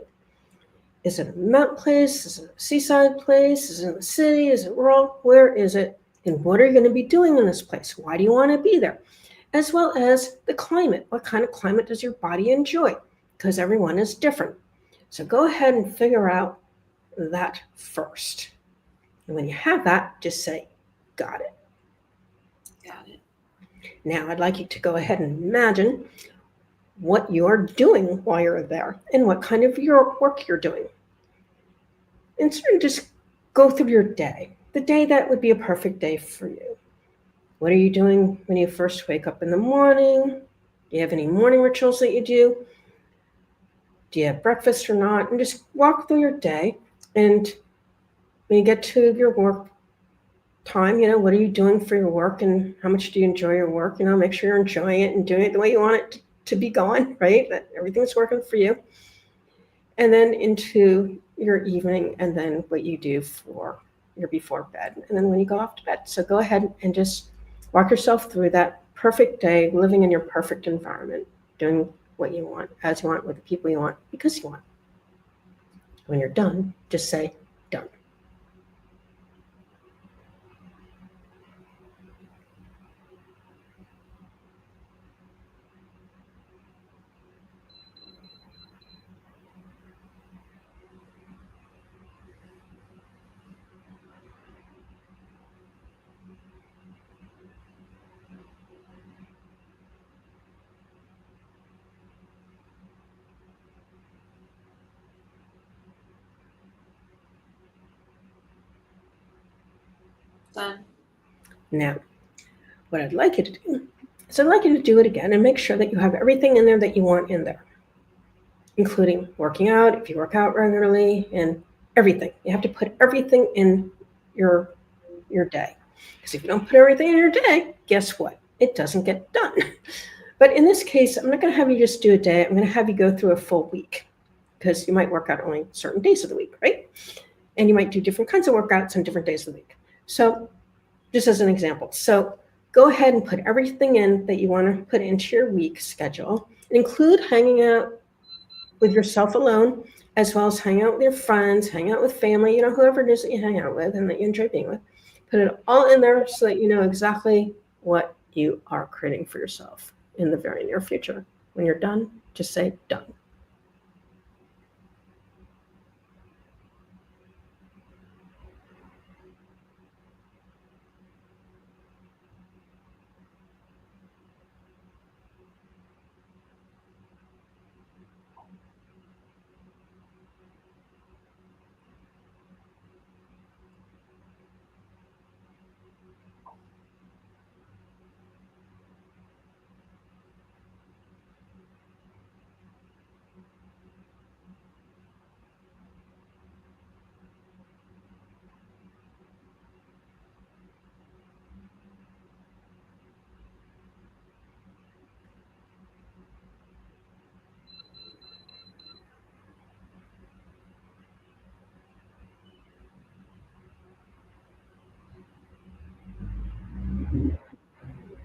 Is it a mountain place? Is it a seaside place? Is it in the city? Is it rural? Where is it? And what are you going to be doing in this place? Why do you want to be there? As well as the climate. What kind of climate does your body enjoy? Because everyone is different. So go ahead and figure out that first. And when you have that, just say, got it. Got it. Now I'd like you to go ahead and imagine what you're doing while you're there and what kind of your work you're doing. And sort of just go through your day, the day that would be a perfect day for you. What are you doing when you first wake up in the morning? Do you have any morning rituals that you do? Do you have breakfast or not? And just walk through your day. And when you get to your work time, what are you doing for your work and how much do you enjoy your work? Make sure you're enjoying it and doing it the way you want it to be going, right? That everything's working for you. And then into your evening and then what you do for your before bed. And then when you go off to bed. So go ahead and just walk yourself through that perfect day, living in your perfect environment, doing what you want, as you want, with the people you want, because you want. When you're done, just say, done. Done. Now, what I'd like you to do is I'd like you to do it again and make sure that you have everything in there that you want in there, including working out, if you work out regularly, and everything. You have to put everything in your day. Because if you don't put everything in your day, guess what? It doesn't get done. But in this case, I'm not going to have you just do a day. I'm going to have you go through a full week, because you might work out only certain days of the week, right? And you might do different kinds of workouts on different days of the week. So just as an example. So go ahead and put everything in that you want to put into your week schedule. Include hanging out with yourself alone, as well as hang out with your friends, hang out with family, whoever it is that you hang out with and that you enjoy being with. Put it all in there so that you know exactly what you are creating for yourself in the very near future. When you're done, just say done.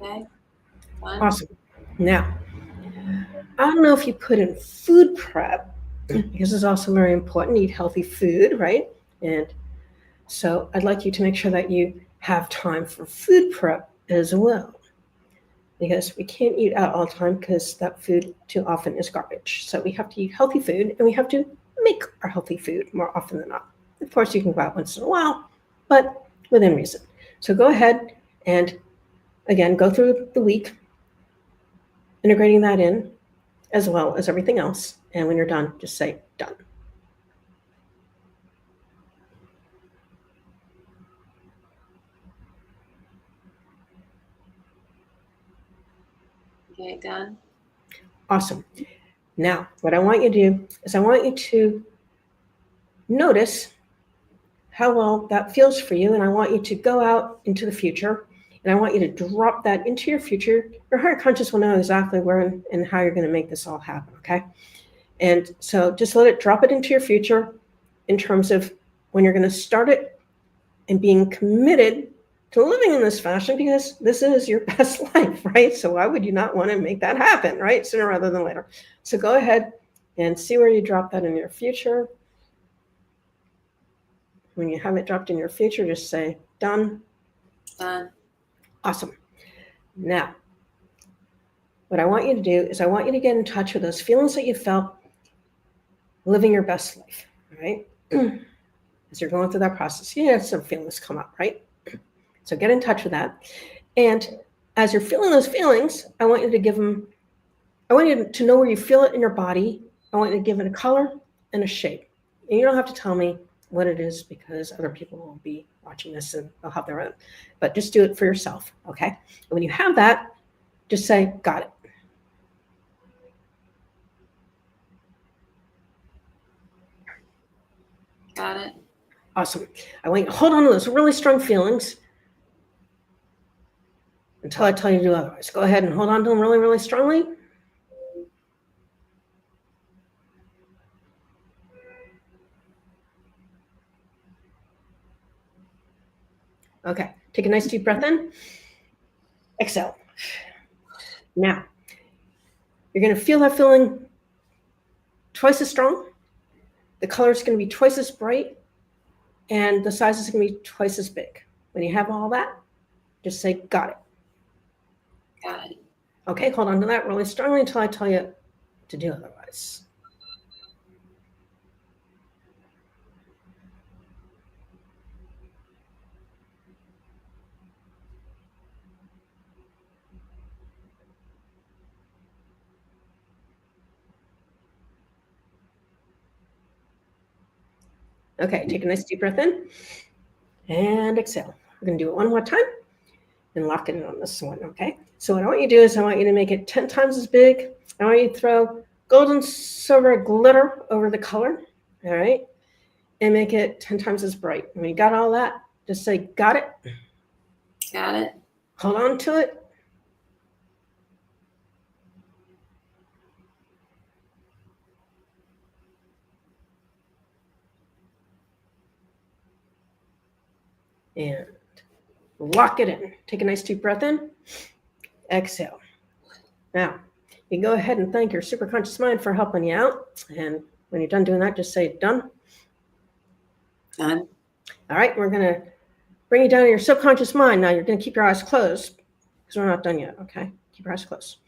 Okay. Fun. Awesome. Now, I don't know if you put in food prep, because it's also very important. Eat healthy food, right? And so I'd like you to make sure that you have time for food prep as well, because we can't eat out all the time because that food too often is garbage. So we have to eat healthy food, and we have to make our healthy food more often than not. Of course, you can go out once in a while, but within reason. So go ahead and, again, go through the week, integrating that in, as well as everything else. And when you're done, just say done. Okay, done. Awesome. Now, what I want you to do is I want you to notice how well that feels for you. And I want you to go out into the future, and I want you to drop that into your future. Your higher conscious will know exactly where and how you're going to make this all happen. Okay. And so just drop it into your future in terms of when you're going to start it, and being committed to living in this fashion, because this is your best life, right? So why would you not want to make that happen, right? Sooner rather than later. So go ahead and see where you drop that in your future. When you have it dropped in your future, just say done. Done. Awesome. Now, what I want you to do is I want you to get in touch with those feelings that you felt living your best life, right? As you're going through that process, some feelings come up, right? So get in touch with that. And as you're feeling those feelings, I want you to know where you feel it in your body. I want you to give it a color and a shape. And you don't have to tell me what it is, because other people will be watching this and they'll have their own. But just do it for yourself, okay? And when you have that, just say, got it. Got it. Awesome. I want you to hold on to those really strong feelings until I tell you to do otherwise. Go ahead and hold on to them really, really strongly. Okay. Take a nice deep breath in. Exhale. Now, you're going to feel that feeling twice as strong. The color is going to be twice as bright, and the size is going to be twice as big. When you have all that, just say, got it. Got it. Okay, hold on to that really strongly until I tell you to do otherwise. Okay, take a nice deep breath in and exhale. We're going to do it one more time and lock it in on this one, okay? So what I want you to do is I want you to make it 10 times as big. I want you to throw gold and silver glitter over the color, all right? And make it 10 times as bright. When you got all that, just say, got it. Got it. Hold on to it. And lock it in. Take a nice deep breath in. Exhale. Now, you can go ahead and thank your superconscious mind for helping you out. And when you're done doing that, just say done. Done. All right, we're going to bring you down to your subconscious mind. Now, you're going to keep your eyes closed because we're not done yet, okay? Keep your eyes closed.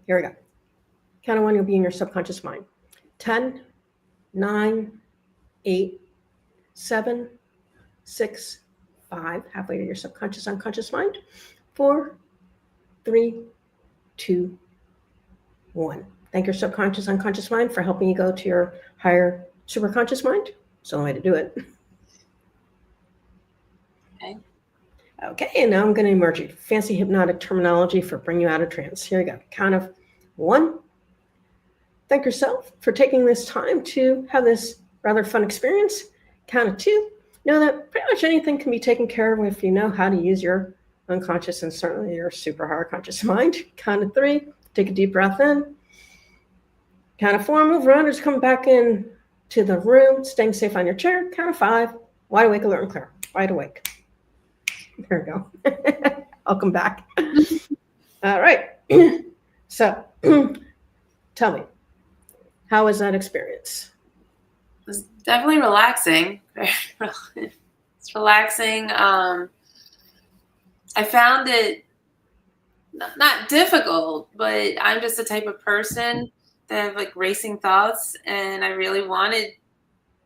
Here we go. Count of one, you'll be in your subconscious mind. 10, 9, 8, 7, 6, 5, halfway to your subconscious, unconscious mind. 4, 3, 2, 1. Thank your subconscious, unconscious mind for helping you go to your higher superconscious mind. It's the only way to do it. Okay. Okay, and now I'm going to emerge you. Fancy hypnotic terminology for bring you out of trance. Here we go. Count of 1. Thank yourself for taking this time to have this rather fun experience. Count of 2. Know that pretty much anything can be taken care of if you know how to use your unconscious and certainly your super higher conscious mind. Count of 3. Take a deep breath in. Count of 4. Move around or just come back in to the room, staying safe on your chair. Count of 5. Wide awake, alert, and clear. Wide awake. There we go. I'll come back. All right. So tell me, how was that experience? It was definitely relaxing. It's relaxing. I found it not difficult, but I'm just the type of person that have like racing thoughts, and I really wanted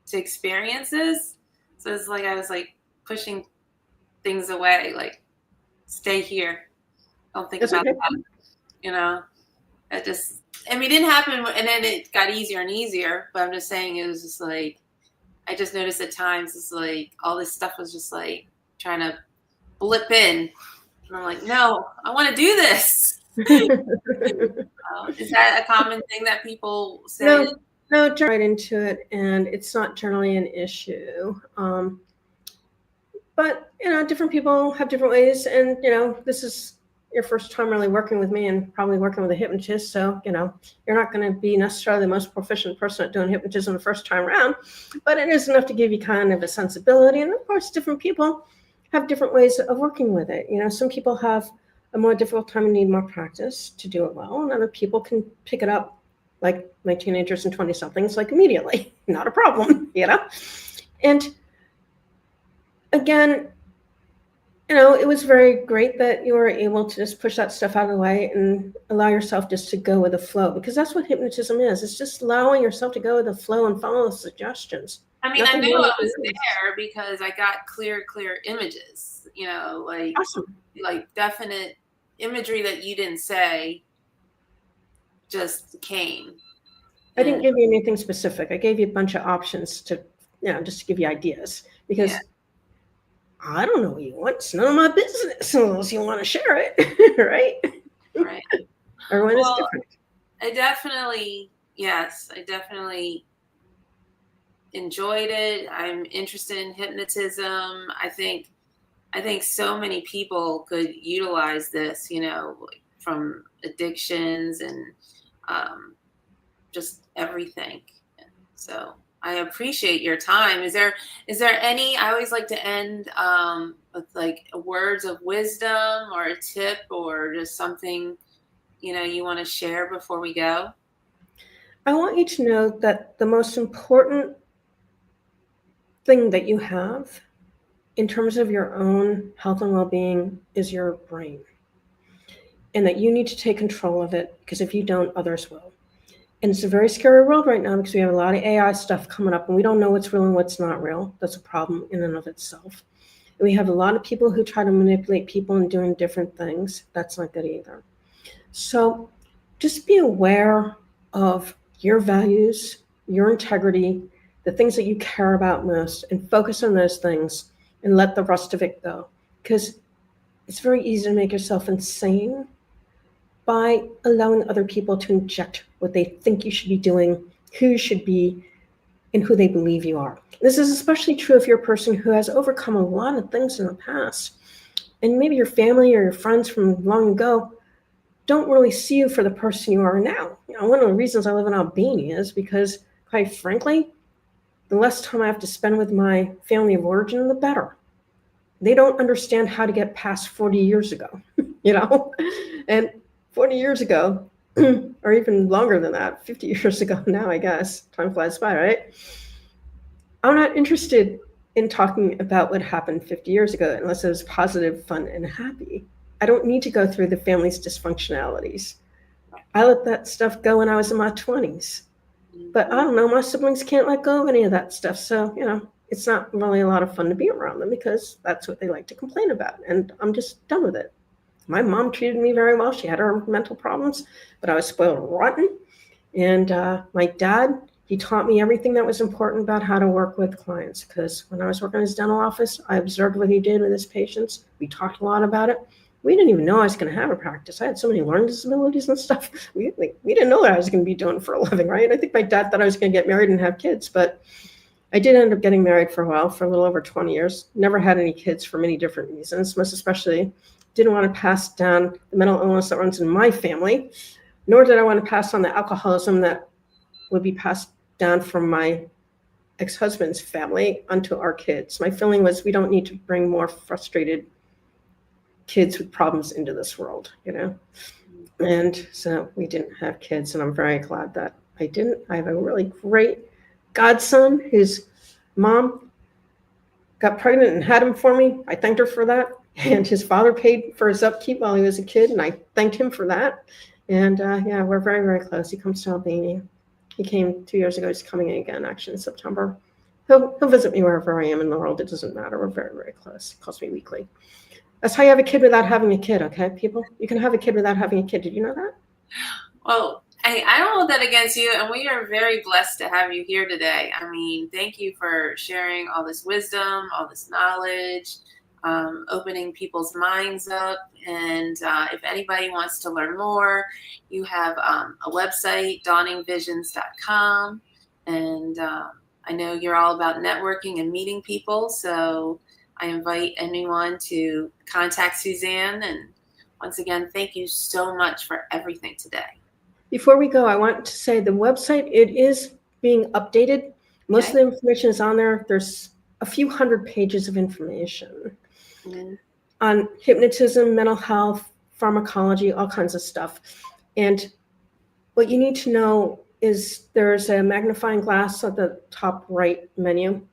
to experience this. So it's like I was like pushing things away, like stay here, don't think about that. You know, it just, I mean, it didn't happen, and then it got easier and easier. But I'm just saying, it was just like I just noticed at times it's like all this stuff was just like trying to blip in, and I'm like, no, I want to do this. Is that a common thing that people say? No, jump right into it, and it's not generally an issue. But, different people have different ways, and, this is your first time really working with me and probably working with a hypnotist, so, you're not going to be necessarily the most proficient person at doing hypnotism the first time around, but it is enough to give you kind of a sensibility, and of course, different people have different ways of working with it. Some people have a more difficult time and need more practice to do it well, and other people can pick it up, like my teenagers and 20-somethings, like immediately, not a problem, And again, it was very great that you were able to just push that stuff out of the way and allow yourself just to go with the flow, because that's what hypnotism is. It's just allowing yourself to go with the flow and follow the suggestions. I mean, I knew I was there because I got clear images, like, awesome. Like definite imagery that you didn't say just came. I didn't give you anything specific. I gave you a bunch of options to, just to give you ideas, because I don't know what you want. It's none of my business unless you want to share it, right? Right. Everyone is different. I definitely enjoyed it. I'm interested in hypnotism. I think so many people could utilize this, from addictions and just everything. So I appreciate your time. Is there any, I always like to end with like words of wisdom or a tip or just something, you want to share before we go? I want you to know that the most important thing that you have in terms of your own health and well-being is your brain, and that you need to take control of it, because if you don't, others will. And it's a very scary world right now because we have a lot of AI stuff coming up and we don't know what's real and what's not real. That's a problem in and of itself. And we have a lot of people who try to manipulate people and doing different things. That's not good either. So just be aware of your values, your integrity, the things that you care about most, and focus on those things and let the rest of it go. Because it's very easy to make yourself insane by allowing other people to inject what they think you should be doing, who you should be, and who they believe you are. This is especially true if you're a person who has overcome a lot of things in the past. And maybe your family or your friends from long ago don't really see you for the person you are now. One of the reasons I live in Albania is because, quite frankly, the less time I have to spend with my family of origin, the better. They don't understand how to get past 40 years ago, you know? And 40 years ago, or even longer than that, 50 years ago now, I guess, time flies by, right? I'm not interested in talking about what happened 50 years ago unless it was positive, fun, and happy. I don't need to go through the family's dysfunctionalities. I let that stuff go when I was in my 20s. But I don't know, my siblings can't let go of any of that stuff. So, it's not really a lot of fun to be around them because that's what they like to complain about. And I'm just done with it. My mom treated me very well. She had her mental problems, but I was spoiled rotten. And my dad, he taught me everything that was important about how to work with clients. Because when I was working in his dental office, I observed what he did with his patients. We talked a lot about it. We didn't even know I was going to have a practice. I had so many learning disabilities and stuff. We didn't know what I was going to be doing for a living, right? I think my dad thought I was going to get married and have kids, but I did end up getting married for a while, for a little over 20 years. Never had any kids for many different reasons, most especially didn't want to pass down the mental illness that runs in my family, nor did I want to pass on the alcoholism that would be passed down from my ex-husband's family onto our kids. My feeling was we don't need to bring more frustrated kids with problems into this world, And so we didn't have kids, and I'm very glad that I didn't. I have a really great godson whose mom got pregnant and had him for me. I thanked her for that. And his father paid for his upkeep while he was a kid, and I thanked him for that. And yeah, we're very, very close. He comes to Albania. He came 2 years ago. He's coming in again, actually, in September. He'll visit me wherever I am in the world. It doesn't matter. We're very, very close. He calls me weekly. That's how you have a kid without having a kid, okay, people? You can have a kid without having a kid. Did you know that? Well, I don't hold that against you, and we are very blessed to have you here today. I mean, thank you for sharing all this wisdom, all this knowledge, opening people's minds up. And if anybody wants to learn more, you have a website, dawningvisions.com. And I know you're all about networking and meeting people, so I invite anyone to contact Suzanne. And once again, thank you so much for everything today. Before we go, I want to say the website, it is being updated. Most of the information is on there. There's a few hundred pages of information on hypnotism, mental health, pharmacology, all kinds of stuff. And what you need to know is there's a magnifying glass at the top right menu.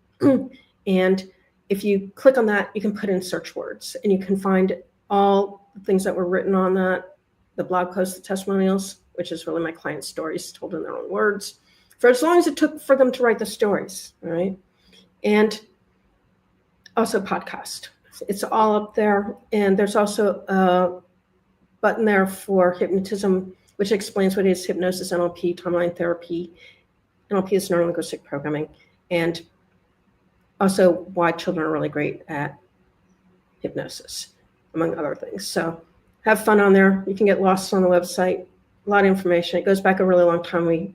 And if you click on that, you can put in search words and you can find all the things that were written on that, the blog posts, the testimonials, which is really my clients' stories told in their own words, for as long as it took for them to write the stories, right? And also podcast. It's all up there. And there's also a button there for hypnotism, which explains what is hypnosis, NLP, timeline therapy. NLP is neurolinguistic programming. And also why children are really great at hypnosis, among other things. So have fun on there. You can get lost on the website. A lot of information. It goes back a really long time. We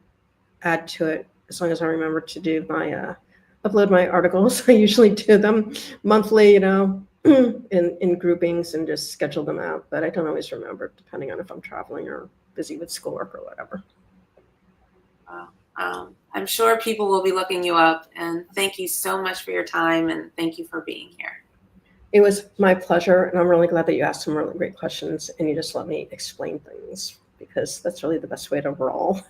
add to it as long as I remember to do my upload my articles. I usually do them monthly, in groupings and just schedule them out. But I don't always remember, depending on if I'm traveling or busy with schoolwork or whatever. I'm sure people will be looking you up. And thank you so much for your time, and thank you for being here. It was my pleasure, and I'm really glad that you asked some really great questions and you just let me explain things, because that's really the best way to roll.